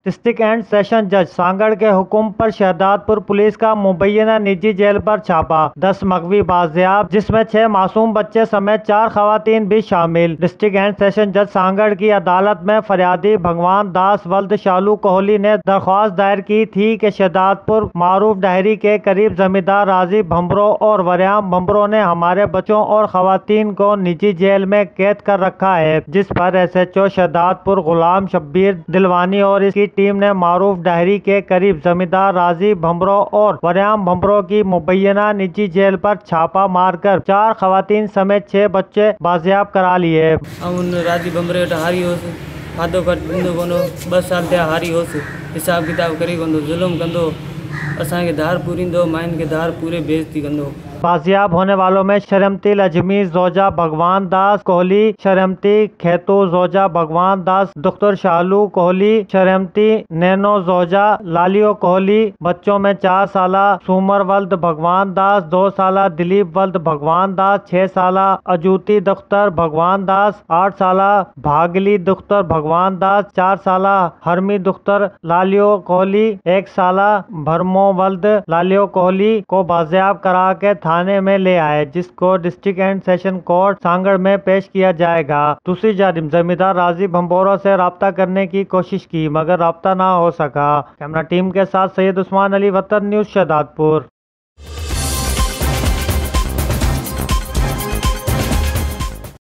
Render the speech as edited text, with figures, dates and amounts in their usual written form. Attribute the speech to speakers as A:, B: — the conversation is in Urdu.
A: ڈسٹرکٹ اینڈ سیشن جج سانگڑ کے حکم پر شہزاد پور پولیس کا مبینہ نجی جیل پر چھاپا، 10 مغوی بازیاب جس میں 6 معصوم بچے سمیت 4 خواتین بھی شامل۔ ڈسٹرکٹ اینڈ سیشن جج سانگڑ کی عدالت میں فریادی بھگوان داس ولد شالو کوہلی نے درخواست دائر کی تھی کہ شہزاد پور معروف ڈہری کے قریب زمیندار راضی بھمبرو اور وریام بھمبرو نے ہمارے بچوں اور خواتین کو نجی جیل میں قید کر رکھا ہے، جس پر ایس ایچ او شہزاد پور غلام شبیر دلوانی اور اس کی ٹیم نے معروف ڈہری کے قریب زمیندار راضی بھمبرو اور وریام بھمبرو کی مبینہ نجی جیل پر چھاپا مار کر 4 خواتین سمیت 6 بچے بازیاب کرا لیے۔
B: راضی بھمبرو ہاری ہوس کھادو کٹو کونو 2 سال تھیا ہاری ہوس حساب کتاب کری کندو ظلم کندو اساں کے دھار پوریندو مائن کے دھار پورے بےزتی کندو۔
A: بازیاب ہونے والوں میں شریمتی لجمی زوجہ بھگوان داس کوہلی، شریمتی کھیتو زوجہ بھگوان داس دختر شالو کوہلی، شریمتی نینو زوجہ لالیو کوہلی، بچوں میں 4 سالہ سومر ولد بھگوان داس، 2 سالہ دلیپ ولد بھگوان داس، 6 سالہ اجوتی دختر بھگوان داس، 8 سالہ بھاگلی دختر بھگوان داس، 4 سالہ ہرمی دختر لالیو کوہلی، 1 سالہ بھرمو ولد لالیو کوہلی کو بازیاب کرا کے تھانے میں لے آئے، جس کو ڈسٹرکٹ اینڈ سیشن کورٹ سانگڑ میں پیش کیا جائے گا۔ دوسری جانب زمیندار راضی بھمبرو سے رابطہ کرنے کی کوشش کی مگر رابطہ نہ ہو سکا۔ کیمرہ ٹیم کے ساتھ سید عثمان علی، وطن نیوز، شہزاد پور۔